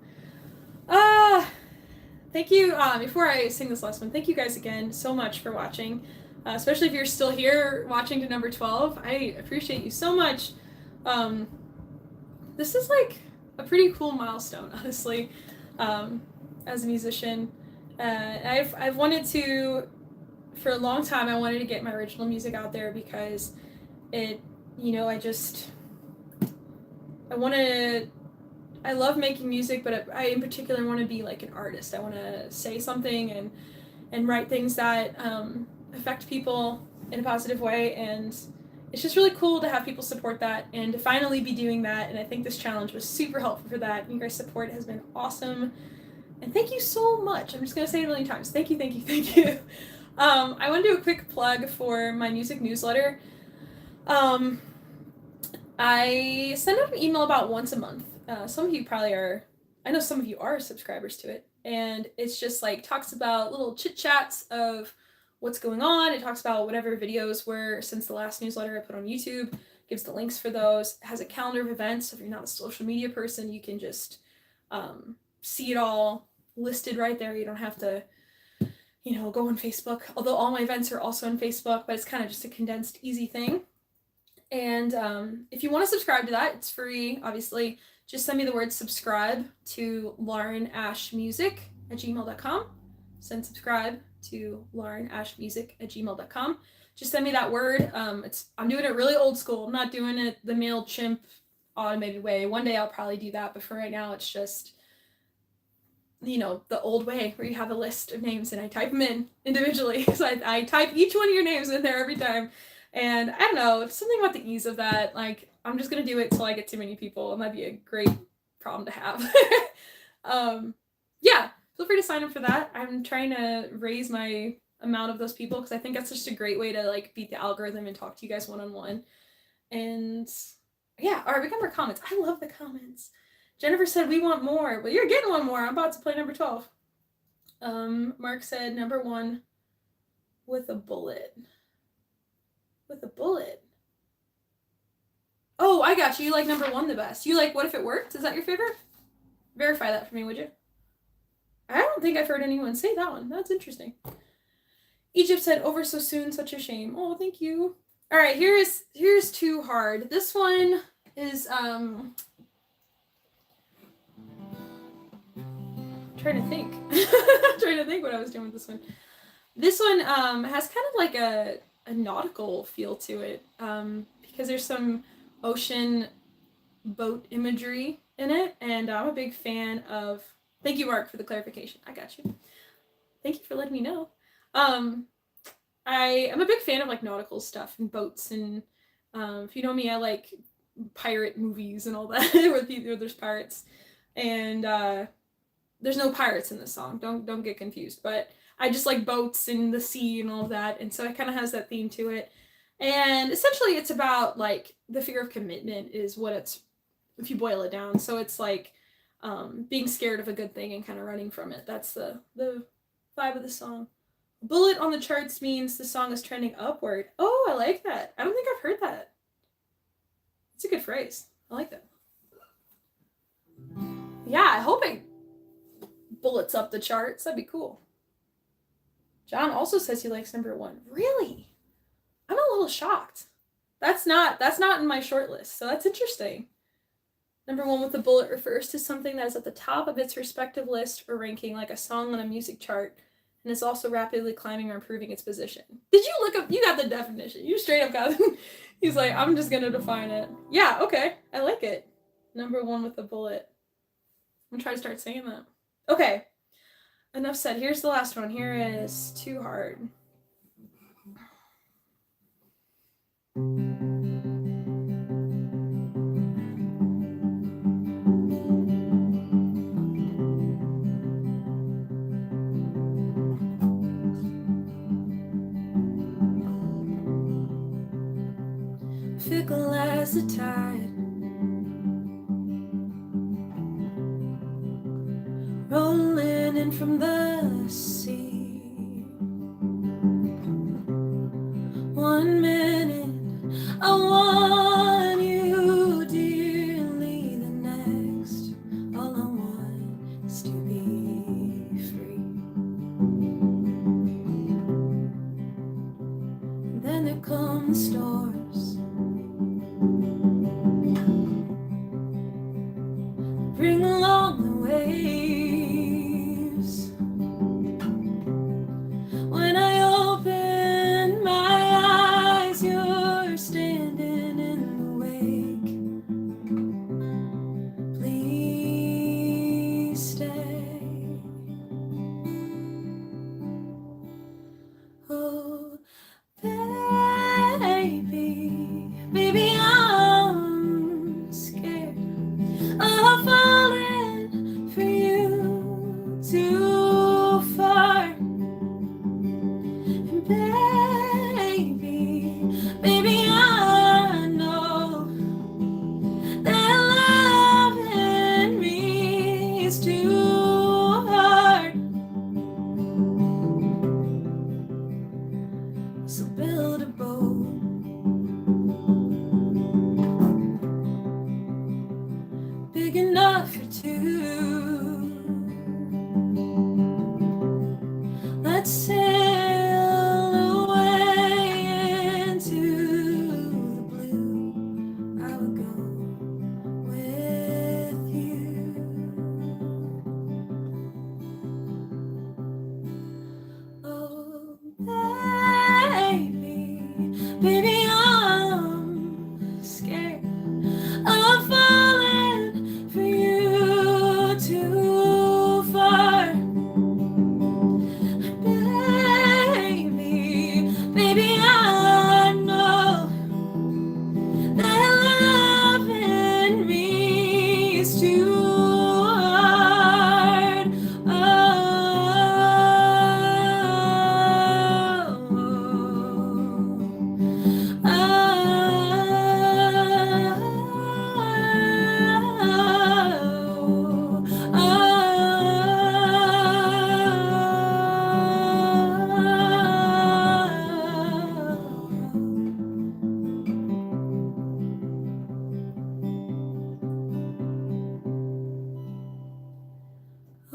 Thank you. Before I sing this last one, thank you guys again so much for watching. Especially if you're still here watching to number 12. I appreciate you so much. This is like a pretty cool milestone, honestly, as a musician. I've wanted to, for a long time, I wanted to get my original music out there because it, I love making music, but I in particular want to be like an artist. I want to say something and write things that affect people in a positive way, and it's just really cool to have people support that and to finally be doing that, and I think this challenge was super helpful for that. You guys' support has been awesome, and thank you so much. I'm just going to say it a million times. Thank you, thank you, thank you. I want to do a quick plug for my music newsletter. I send out an email about once a month. Some of you probably are, I know some of you are subscribers to it, and it's just like talks about little chit chats of what's going on. It talks about whatever videos were since the last newsletter I put on YouTube, gives the links for those. It has a calendar of events, so if you're not a social media person, you can just see it all listed right there. You don't have to, go on Facebook, although all my events are also on Facebook, but it's kind of just a condensed, easy thing. And if you want to subscribe to that, it's free, obviously. Just send me the word subscribe to laurenashmusic@gmail.com. Send subscribe to laurenashmusic@gmail.com. Just send me that word. I'm doing it really old school. I'm not doing it the MailChimp automated way. One day I'll probably do that, but for right now it's just, the old way where you have a list of names and I type them in individually. So I type each one of your names in there every time. And I don't know, it's something about the ease of that. Like, I'm just going to do it till I get too many people. It might be a great problem to have. Yeah, feel free to sign up for that. I'm trying to raise my amount of those people because I think that's just a great way to like beat the algorithm and talk to you guys one-on-one. And yeah, all right, we got more comments. I love the comments. Jennifer said, we want more. Well, you're getting one more. I'm about to play number 12. Mark said, number 1 with a bullet. With a bullet. Oh, I got you. You like number 1 the best. You like What If It Worked? Is that your favorite? Verify that for me, would you? I don't think I've heard anyone say that one. That's interesting. Egypt said, over so soon, such a shame. Oh, thank you. All right, here's Too Hard. This one is trying to think. Trying to think what I was doing with this one. This one has kind of like a nautical feel to it because there's some ocean boat imagery in it, and I'm a big fan of. Thank you, Mark, for the clarification. I got you. Thank you for letting me know. I am a big fan of like nautical stuff and boats, and if you know me, I like pirate movies and all that where there's pirates, and there's no pirates in this song. Don't get confused, but I just like boats and the sea and all of that, and so it kind of has that theme to it. And essentially, it's about like the fear of commitment is what it's, if you boil it down. So it's like being scared of a good thing and kind of running from it. That's the vibe of the song. Bullet on the charts means the song is trending upward. Oh, I like that. I don't think I've heard that. It's a good phrase. I like that. Yeah, I hope it bullets up the charts. That'd be cool. John also says he likes number 1. Really? I'm a little shocked. That's not in my short list, so that's interesting. Number 1 with the bullet refers to something that is at the top of its respective list or ranking, like a song on a music chart, and is also rapidly climbing or improving its position. Did you look up? You got the definition. You straight up got it. He's like, I'm just gonna define it. Yeah, okay. I like it. Number 1 with the bullet. I'm gonna try to start singing that. Okay, enough said. Here's the last one. Here is Too Hard. Fickle as the tide, rolling in from the sea. 1 minute I want you dearly, the next all I want is to be free. And then there come the storms, bring along the waves. When I open my eyes, you're standing in the wake. Please stay. Oh, baby, I'm scared of falling for you too far. And baby, I know that loving me is too hard. So build a boat, big enough for two. Let's sail away into the blue. I will go with you. Oh, baby, I'm scared of falling for you too far. Baby, I know that loving me is too hard.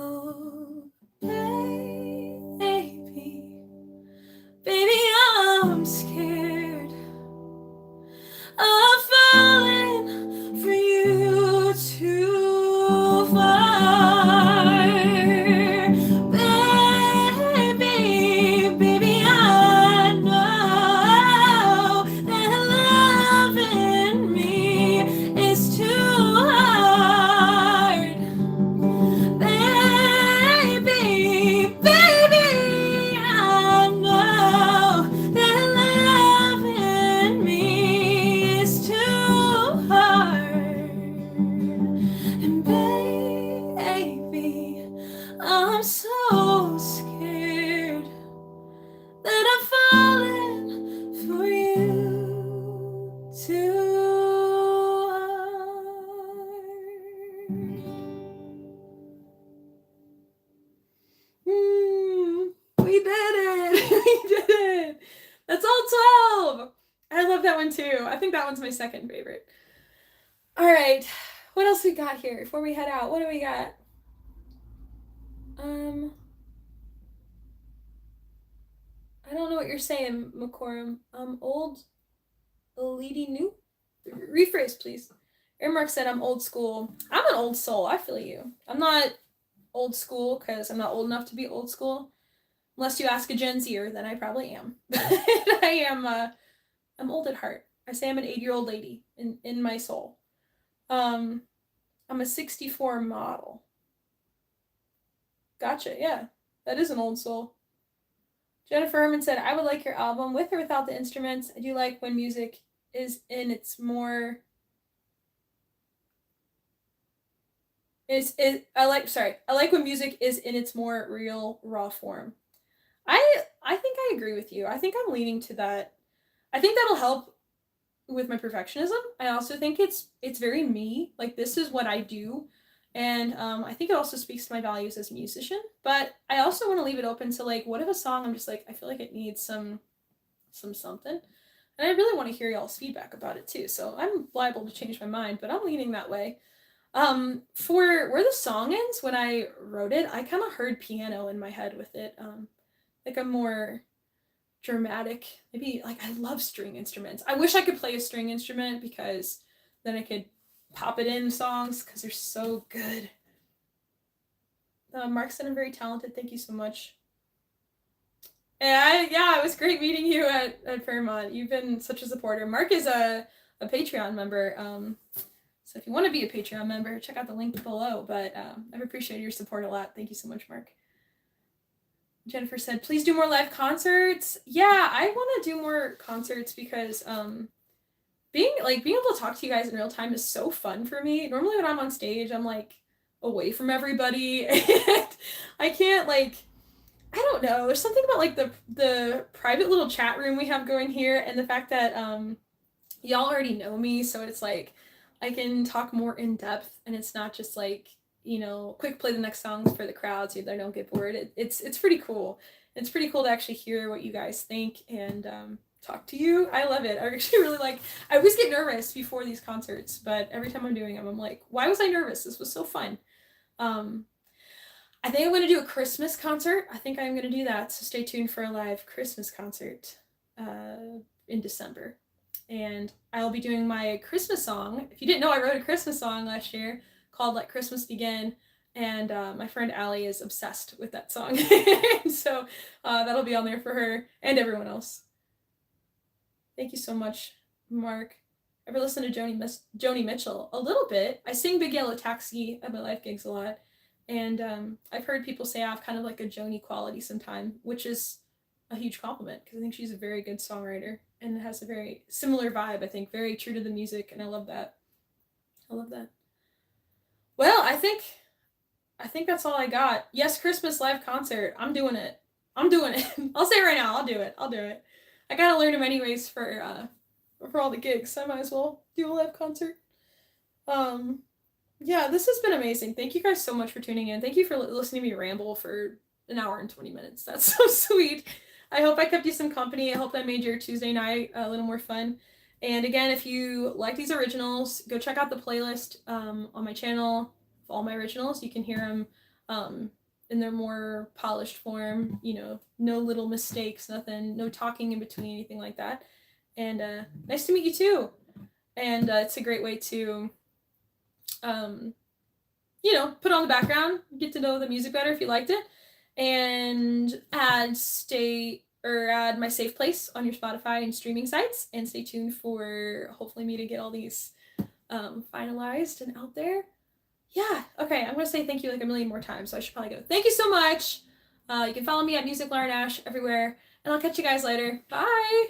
Oh, baby, I'm scared of falling for you too far. Baby, I know that loving me is too hard. Baby, I know that loving me is too hard. And baby, I'm so scared that I'm falling for you too hard. We did it! We did it! That's all 12! I love that one too. I think that one's my second favorite. Alright, what else we got here before we head out? What do we got? I don't know what you're saying, McCorum. Old lady new? Rephrase, please. Earmark said I'm old school. I'm an old soul. I feel you. I'm not old school because I'm not old enough to be old school. Unless you ask a Gen Zer, then I probably am. I'm old at heart. I say I'm an 8-year-old lady in my soul. I'm a 64 model. Gotcha. Yeah, that is an old soul. Jennifer Herman said, "I would like your album with or without the instruments. I do like when music is in its more is it. I like sorry. I like when music is in its more real raw form." I think I agree with you. I think I'm leaning to that. I think that'll help with my perfectionism. I also think it's very me. Like this is what I do, and I think it also speaks to my values as a musician. But I also want to leave it open to like, what if a song I'm just like I feel like it needs some something, and I really want to hear y'all's feedback about it too. So I'm liable to change my mind, but I'm leaning that way. For where the song ends, when I wrote it, I kind of heard piano in my head with it. Like a more dramatic, maybe like I love string instruments. I wish I could play a string instrument because then I could pop it in songs because they're so good. Mark said I'm very talented. Thank you so much. And yeah, it was great meeting you at Fairmont. You've been such a supporter. Mark is a Patreon member. So if you want to be a Patreon member, check out the link below. But I've appreciated your support a lot. Thank you so much, Mark. Jennifer said, please do more live concerts. Yeah, I want to do more concerts because being able to talk to you guys in real time is so fun for me. Normally when I'm on stage, I'm like away from everybody and I can't like I don't know. There's something about like the private little chat room we have going here and the fact that y'all already know me, so it's like I can talk more in depth and it's not just like quick play the next songs for the crowd so they don't get bored. It's pretty cool. It's pretty cool to actually hear what you guys think and talk to you. I love it. I actually really like. I always get nervous before these concerts, but every time I'm doing them, I'm like, why was I nervous? This was so fun. Um, I think I'm going to do a Christmas concert. I think I'm going to do that. So stay tuned for a live Christmas concert in December. And I'll be doing my Christmas song. If you didn't know, I wrote a Christmas song last year called Let Christmas Begin. And my friend Allie is obsessed with that song. So that'll be on there for her and everyone else. Thank you so much, Mark. Ever listen to Joni Mitchell? A little bit. I sing Big Yellow Taxi at my live gigs a lot. And I've heard people say I have kind of like a Joni quality sometime, which is a huge compliment because I think she's a very good songwriter and has a very similar vibe, I think, very true to the music, and I love that. I love that. Well, I think that's all I got. Yes, Christmas live concert. I'm doing it. I'm doing it. I'll say it right now, I'll do it. I'll do it. I gotta learn them anyways for all the gigs, so I might as well do a live concert. Yeah, this has been amazing. Thank you guys so much for tuning in. Thank you for listening to me ramble for an hour and 20 minutes. That's so sweet. I hope I kept you some company. I hope I made your Tuesday night a little more fun. And again, if you like these originals, go check out the playlist on my channel of all my originals. You can hear them in their more polished form, no little mistakes, nothing, no talking in between, anything like that. And nice to meet you too. And it's a great way to put on the background, get to know the music better if you liked it, and add my safe place on your Spotify and streaming sites, and stay tuned for hopefully me to get all these finalized and out there. Yeah, okay, I'm gonna say thank you like a million more times, so I should probably go. Thank you so much. You can follow me at Music Lauren Ash everywhere, and I'll catch you guys later. Bye!